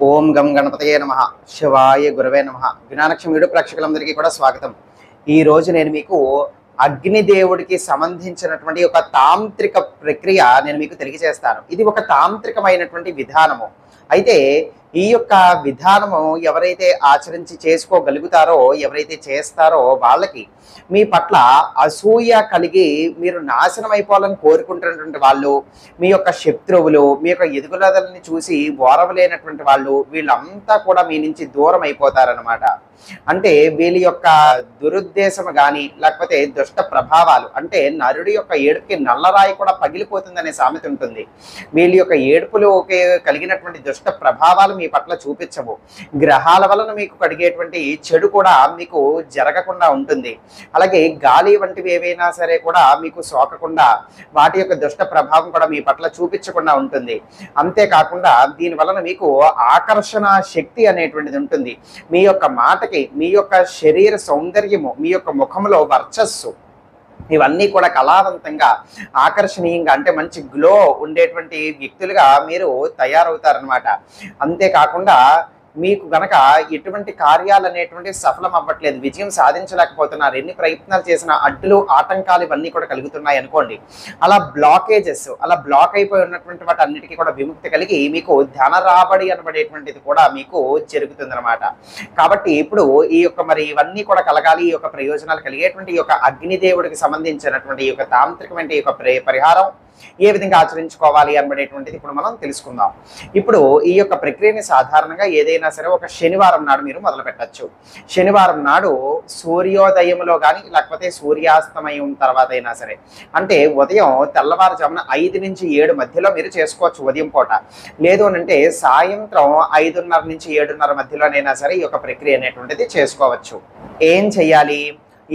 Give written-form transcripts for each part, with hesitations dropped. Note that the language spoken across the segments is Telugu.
ఓం గం గణపతయే నమః శివాయ గురవే నమః. వినాయక వీడియో ప్రేక్షకులందరికీ కూడా స్వాగతం. ఈ రోజు నేను మీకు అగ్నిదేవుడికి సంబంధించినటువంటి ఒక తాంత్రిక ప్రక్రియ నేను మీకు తెలియజేస్తాను. ఇది ఒక తాంత్రికమైనటువంటి విధానము. అయితే ఈ యొక్క విధానము ఎవరైతే ఆచరించి చేసుకోగలుగుతారో, ఎవరైతే చేస్తారో వాళ్ళకి మీ పట్ల అసూయ కలిగి మీరు నాశనం అయిపోవాలని కోరుకుంటున్నటువంటి వాళ్ళు, మీ యొక్క శత్రువులు, మీ యొక్క ఎదుగుదలని చూసి ఓరవలేనటువంటి వాళ్ళు, వీళ్ళంతా కూడా మీ నుంచి దూరం అయిపోతారనమాట. అంటే వీళ్ళ యొక్క దురుద్దేశం కానీ, లేకపోతే దుష్ట ప్రభావాలు, అంటే నరుడి యొక్క ఏడుపుకి నల్లరాయి కూడా పగిలిపోతుందనే సామెత ఉంటుంది. వీళ్ళ యొక్క ఏడుపులోకి కలిగినటువంటి దుష్ట ప్రభావాలు మీ పట్ల చూపించవు. గ్రహాల వలన మీకు కలిగేటువంటి చెడు కూడా మీకు జరగకుండా ఉంటుంది. అలాగే గాలి వంటివి ఏవైనా సరే కూడా మీకు సోకకుండా, వాటి యొక్క దుష్ట ప్రభావం కూడా మీ పట్ల చూపించకుండా ఉంటుంది. అంతేకాకుండా దీని వలన మీకు ఆకర్షణ శక్తి అనేటువంటిది ఉంటుంది. మీ యొక్క మాటకి, మీ యొక్క శరీర సౌందర్యము, మీ యొక్క ముఖంలో వర్చస్సు, ఇవన్నీ కూడా కళావంతంగా, ఆకర్షణీయంగా, అంటే మంచి గ్లో ఉండేటువంటి వ్యక్తులుగా మీరు తయారవుతారనమాట. అంతేకాకుండా మీకు గనక ఎటువంటి కార్యాలు అనేటువంటి సఫలం అవ్వట్లేదు, విజయం సాధించలేకపోతున్నారు, ఎన్ని ప్రయత్నాలు చేసిన అడ్డులు ఆటంకాలు ఇవన్నీ కూడా కలుగుతున్నాయి అనుకోండి, అలా బ్లాకేజెస్, అలా బ్లాక్ అయిపోయి ఉన్నటువంటి వాటి అన్నిటికీ కూడా విముక్తి కలిగి మీకు ధన రాబడి అనబడేటువంటిది కూడా మీకు జరుగుతుంది అనమాట. కాబట్టి ఇప్పుడు ఈ యొక్క మరి ఇవన్నీ కూడా కలగాలి, ఈ యొక్క ప్రయోజనాలు కలిగేటువంటి ఈ యొక్క అగ్నిదేవుడికి సంబంధించినటువంటి ఈ యొక్క తాంత్రికమైన ఈ యొక్క పరిహారం ఏ విధంగా ఆచరించుకోవాలి అనబడేటువంటిది ఇప్పుడు మనం తెలుసుకుందాం. ఇప్పుడు ఈ యొక్క ప్రక్రియని సాధారణంగా ఏదైనా సరే ఒక శనివారం నాడు మీరు మొదలు పెట్టచ్చు. శనివారం నాడు సూర్యోదయంలో కానీ, లేకపోతే సూర్యాస్తమయం తర్వాత అయినా సరే, అంటే ఉదయం తెల్లవారుజామున 5 నుంచి 7 మధ్యలో మీరు చేసుకోవచ్చు ఉదయం పూట. లేదు అనంటే సాయంత్రం 5:30 నుంచి 7:30 మధ్యలోనైనా సరే ఈ యొక్క ప్రక్రియ అనేటువంటిది చేసుకోవచ్చు. ఏం చెయ్యాలి?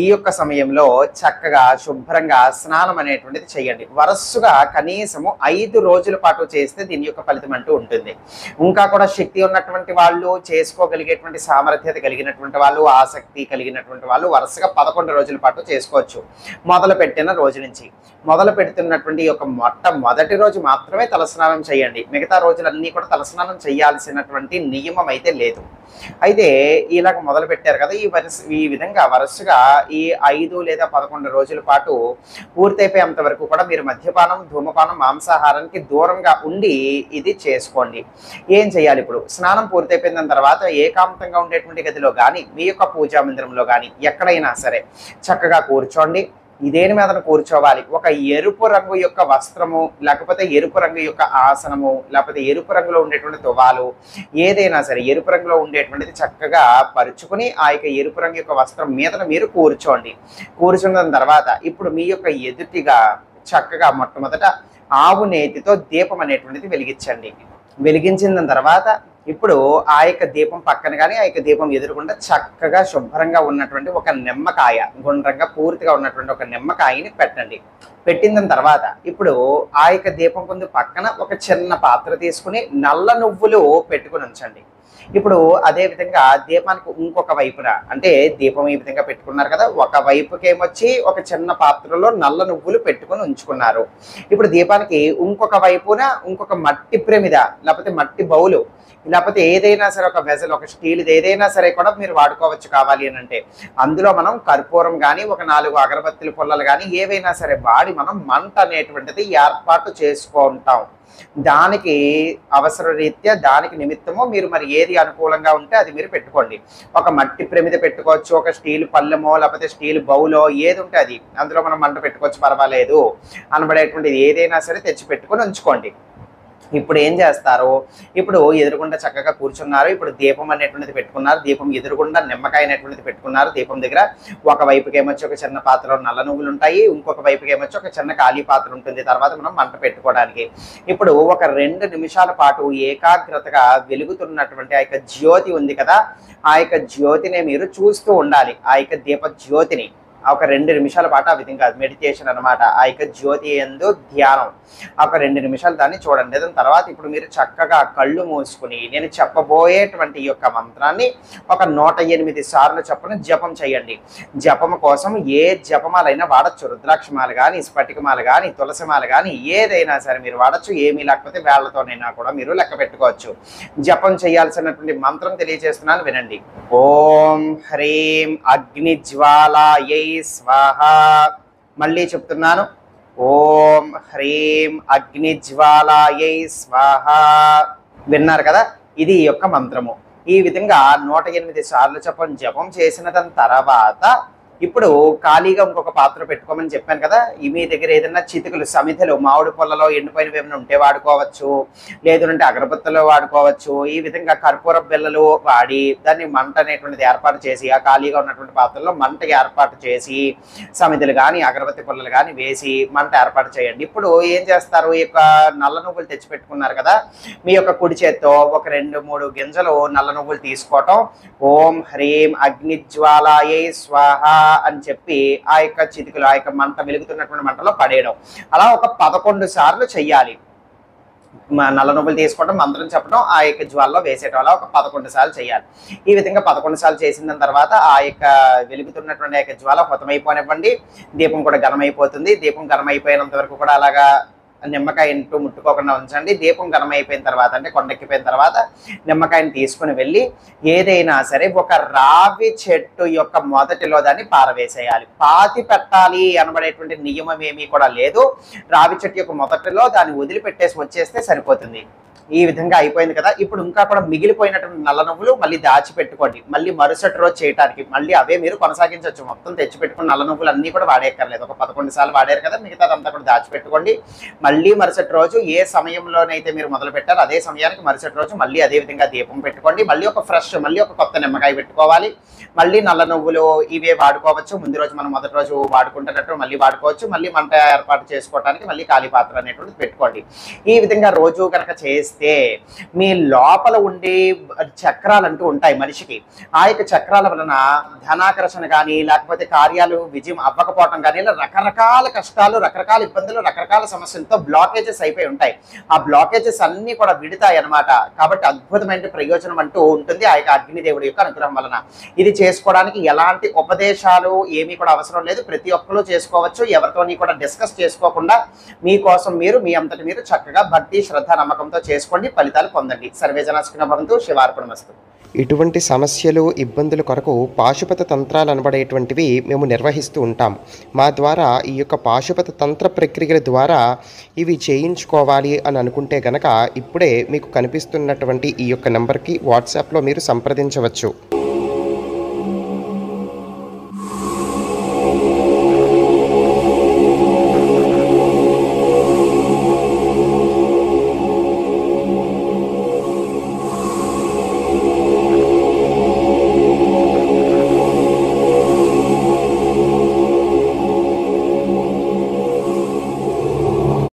ఈ యొక్క సమయంలో చక్కగా శుభ్రంగా స్నానం అనేటువంటిది చేయండి. వరస్సుగా కనీసము 5 రోజుల పాటు చేస్తే దీని యొక్క ఫలితం అంటూ ఉంటుంది. ఇంకా కూడా శక్తి ఉన్నటువంటి వాళ్ళు, చేసుకోగలిగేటువంటి సామర్థ్యత కలిగినటువంటి వాళ్ళు, ఆసక్తి కలిగినటువంటి వాళ్ళు వరుసగా 11 రోజుల పాటు చేసుకోవచ్చు. మొదలు పెట్టిన రోజు నుంచి. మొదలు పెడుతున్నటువంటి యొక్క మొట్టమొదటి రోజు మాత్రమే తలస్నానం చేయండి. మిగతా రోజులన్నీ కూడా తలస్నానం చేయాల్సినటువంటి నియమం అయితే లేదు. అయితే ఇలాగ మొదలు పెట్టారు కదా, ఈ విధంగా వరుసగా ఈ 5 లేదా 11 రోజుల పాటు పూర్తయిపోయేంత వరకు కూడా మీరు మద్యపానం, ధూమపానం, మాంసాహారానికి దూరంగా ఉండి ఇది చేసుకోండి. ఏం చేయాలి? ఇప్పుడు స్నానం పూర్తయిపోయిన తర్వాత ఏకాంతంగా ఉండేటువంటి గదిలో కానీ, మీ యొక్క పూజా మందిరంలో కానీ ఎక్కడైనా సరే చక్కగా కూర్చోండి. ఇదేని మీద కూర్చోవాలి. ఒక ఎరుపు రంగు యొక్క వస్త్రము, లేకపోతే ఎరుపు రంగు యొక్క ఆసనము, లేకపోతే ఎరుపు రంగులో ఉండేటువంటి తువాలు, ఏదైనా సరే ఎరుపు రంగులో ఉండేటువంటిది చక్కగా పరుచుకుని ఆ యొక్క ఎరుపు రంగు యొక్క వస్త్రం మీద మీరు కూర్చోండి. కూర్చున్న తర్వాత ఇప్పుడు మీ యొక్క ఎదుటిగా చక్కగా మొట్టమొదట ఆవు నేతితో దీపం అనేటువంటిది వెలిగించండి. వెలిగించిన తర్వాత ఇప్పుడు ఆ యొక్క దీపం పక్కన కానీ, ఆ యొక్క దీపం ఎదురుకుండా చక్కగా శుభ్రంగా ఉన్నటువంటి ఒక నిమ్మకాయ, గుండ్రంగా పూర్తిగా ఉన్నటువంటి ఒక నిమ్మకాయని పెట్టండి. పెట్టిన తర్వాత ఇప్పుడు ఆ యొక్క దీపం ముందు పక్కన ఒక చిన్న పాత్ర తీసుకుని నల్ల నువ్వులు పెట్టుకుని ఉంచండి. ఇప్పుడు అదే విధంగా దీపానికి ఇంకొక వైపున, అంటే దీపం ఈ విధంగా పెట్టుకున్నారు కదా, ఒక వైపుకేమొచ్చి ఒక చిన్న పాత్రలో నల్ల నువ్వులు పెట్టుకుని ఉంచుకున్నారు. ఇప్పుడు దీపానికి ఇంకొక వైపున ఇంకొక మట్టి ప్రమిద, లేకపోతే మట్టి బౌలు, లేకపోతే ఏదైనా సరే ఒక వెజల్, ఒక స్టీల్ ఏదైనా సరే కూడా మీరు వాడుకోవచ్చు. కావాలి అని అంటే అందులో మనం కర్పూరం కానీ, ఒక 4 అగరబత్తుల పుల్లలు కానీ ఏవైనా సరే వాడి మనం మంట అనేటువంటిది ఏర్పాటు చేసుకుంటాం. దానికి అవసర రీత్యా, దానికి నిమిత్తము మీరు మరి ఏది అనుకూలంగా ఉంటే అది మీరు పెట్టుకోండి. ఒక మట్టి ప్రమిద పెట్టుకోవచ్చు, ఒక స్టీల్ పళ్ళెమో లేకపోతే స్టీల్ బౌలో, ఏది ఉంటే అది అందులో మనం మంట పెట్టుకోవచ్చు, పర్వాలేదు అనబడేటువంటిది ఏదైనా సరే తెచ్చి పెట్టుకొని ఉంచుకోండి. ఇప్పుడు ఏం చేస్తారు? ఇప్పుడు ఎదురుగుండా చక్కగా కూర్చున్నారు. ఇప్పుడు దీపం అనేటువంటిది పెట్టుకున్నారు. దీపం ఎదురుగుండా నిమ్మకాయ అనేటువంటిది పెట్టుకున్నారు. దీపం దగ్గర ఒక వైపుకి ఏమొచ్చి ఒక చిన్న పాత్రలో నల్ల నువ్వులు ఉంటాయి, ఇంకొక వైపుకి ఏమొచ్చి ఒక చిన్న ఖాళీ పాత్ర ఉంటుంది. తర్వాత మనం మంట పెట్టుకోవడానికి ఇప్పుడు ఒక 2 నిమిషాల పాటు ఏకాగ్రతగా వెలుగుతున్నటువంటి ఆ యొక్క జ్యోతి ఉంది కదా, ఆ యొక్క జ్యోతిని మీరు చూస్తూ ఉండాలి. ఆ యొక్క దీప జ్యోతిని ఒక 2 నిమిషాల పాటు ఆ విధంగా మెడిటేషన్ అనమాట. ఆ యొక్క జ్యోతి యందు ధ్యానం ఒక 2 నిమిషాలు దాన్ని చూడండి. దాని తర్వాత ఇప్పుడు మీరు చక్కగా కళ్ళు మూసుకుని నేను చెప్పబోయేటువంటి ఈ యొక్క మంత్రాన్ని ఒక 108 సార్లు చొప్పున జపం చేయండి. జపం కోసం ఏ జపమాలైనా వాడచ్చు. రుద్రాక్షమాల కానీ, స్ఫటికమాల కానీ, తులసిమాల కానీ ఏదైనా సరే మీరు వాడచ్చు. ఏమీ లేకపోతే వేళ్లతోనైనా కూడా మీరు లెక్క పెట్టుకోవచ్చు. జపం చేయాల్సినటువంటి మంత్రం తెలియజేస్తున్నాను, వినండి. ఓం హ్రీం అగ్నిజ్వాలాయై స్వాహ. మళ్ళీ చెప్తున్నాను, ఓం హ్రీం అగ్నిజ్వాలాయై స్వాహ. విన్నారు కదా, ఇది ఈ యొక్క మంత్రము. ఈ విధంగా 108 సార్లు జపం చేసిన దాని తర్వాత ఇప్పుడు ఖాళీగా ఇంకొక పాత్ర పెట్టుకోమని చెప్పాను కదా. మీ దగ్గర ఏదైనా చితుకులు, సమిధలు, మామిడి పొల్లలో ఎండిపోయినవి ఏమైనా ఉంటే వాడుకోవచ్చు, లేదంటే అగరబత్తులు వాడుకోవచ్చు. ఈ విధంగా కర్పూర బిళ్ళలు వాడి దాన్ని మంట అనేటువంటిది ఏర్పాటు చేసి ఆ ఖాళీగా ఉన్నటువంటి పాత్రలో మంట ఏర్పాటు చేసి సమిధలు కానీ అగరబత్తి పొల్లలు కానీ వేసి మంట ఏర్పాటు చేయండి. ఇప్పుడు ఏం చేస్తారు, ఈ యొక్క నల్ల నువ్వులు తెచ్చి పెట్టుకున్నారు కదా, మీ యొక్క కుడి చేత్తో ఒక 2-3 గింజలు నల్ల నువ్వులు తీసుకోవటం, ఓం హ్రీం అగ్నిజ్వాలాయై స్వాహ అని చెప్పి ఆ యొక్క చితికలు, ఆ యొక్క మంట వెలుగుతున్నటువంటి మంటలో పడేయడం. అలా ఒక 11 సార్లు చెయ్యాలి. నల్ల నువ్వులు తీసుకోవడం, మంత్రం చెప్పడం, ఆ యొక్క జ్వాలలో వేసేయడం. అలా ఒక 11 సార్లు చేయాలి. ఈ విధంగా 11 సార్లు చేసిన తర్వాత ఆ యొక్క వెలుగుతున్నటువంటి ఆ యొక్క జ్వాల హతమైపోనివ్వండి. దీపం కూడా ఘనమైపోతుంది. దీపం ఘనమైపోయినంత వరకు కూడా అలాగా నిమ్మకాయ ఇంటూ ముట్టుకోకుండా ఉంచండి. దీపం గరం అయిపోయిన తర్వాత, అంటే కొండెక్కిపోయిన తర్వాత నిమ్మకాయని తీసుకుని వెళ్ళి ఏదైనా సరే ఒక రావి చెట్టు యొక్క మొదటిలో దాన్ని పారవేసేయాలి. పాతి పెట్టాలి అనబడేటువంటి నియమం ఏమీ కూడా లేదు. రావి చెట్టు యొక్క మొదటిలో దాన్ని వదిలిపెట్టేసి వచ్చేస్తే సరిపోతుంది. ఈ విధంగా అయిపోయింది కదా. ఇప్పుడు ఇంకా కూడా మిగిలిపోయినటువంటి నల్ల నువ్వులు మళ్ళీ దాచిపెట్టుకోండి. మళ్ళీ మరుసటి రోజు చేయడానికి మళ్ళీ అవే మీరు కొనసాగించవచ్చు. మొత్తం తెచ్చిపెట్టుకుని నల్ల నువ్వులు అన్నీ కూడా వాడేయక్కర్లేదు. ఒక 11 సార్లు వాడారు కదా, మిగతాదంతా కూడా దాచిపెట్టుకోండి. మళ్ళీ మరుసటి రోజు ఏ సమయంలోనైతే మీరు మొదలు పెట్టారో అదే సమయానికి మరుసటి రోజు మళ్ళీ అదే విధంగా దీపం పెట్టుకోండి. మళ్ళీ ఒక ఫ్రెష్, మళ్ళీ ఒక కొత్త నిమ్మకాయ పెట్టుకోవాలి. మళ్ళీ నల్ల నువ్వులు ఇవే వాడుకోవచ్చు. ముందు రోజు మనం మొదటి రోజు వాడుకుంటున్నట్టు మళ్ళీ వాడుకోవచ్చు. మళ్ళీ మంట ఏర్పాటు చేసుకోవడానికి మళ్ళీ ఖాళీ పాత్ర అనేటువంటిది పెట్టుకోండి. ఈ విధంగా రోజు కనుక చేస్తే మీ లోపల ఉండే చక్రాలు అంటూ ఉంటాయి మనిషికి. ఆ యొక్క చక్రాల వలన ధనాకర్షణ కానీ, లేకపోతే కార్యాలు విజయం అవ్వకపోవటం కానీ, ఇలా రకరకాల కష్టాలు, రకరకాల ఇబ్బందులు, రకరకాల సమస్యలతో బ్లాకేజెస్ అయిపోయి ఉంటాయి. ఆ బ్లాకేజెస్ అన్ని కూడా విడతాయి అన్నమాట. కాబట్టి అద్భుతమైన ప్రయోజనం అంటూ ఉంటుంది ఆ యొక్క అగ్నిదేవుడి యొక్క అనుగ్రహం వలన. ఇది చేసుకోవడానికి ఎలాంటి ఉపదేశాలు ఏమీ కూడా అవసరం లేదు. ప్రతి ఒక్కరూ చేసుకోవచ్చు. ఎవరితోని కూడా డిస్కస్ చేసుకోకుండా మీకోసం మీరు, మీ అంతటి మీరు చక్కగా భక్తి, శ్రద్ధ, నమ్మకంతో చేసుకోండి. ఫలితాలు పొందండి. సర్వే జనా సుఖినో భవంతు. శివార్పణమస్తు. ఇటువంటి సమస్యలు, ఇబ్బందుల కొరకు పాశుపత తంత్రాలు అనబడేటువంటివి మేము నిర్వహిస్తూ ఉంటాం. మా ద్వారా ఈ యొక్క పాశుపత తంత్ర ప్రక్రియల ద్వారా ఇవి చేయించుకోవాలి అని అనుకుంటే గనక ఇప్పుడే మీకు కనిపిస్తున్నటువంటి ఈ యొక్క నెంబర్కి వాట్సాప్లో మీరు సంప్రదించవచ్చు.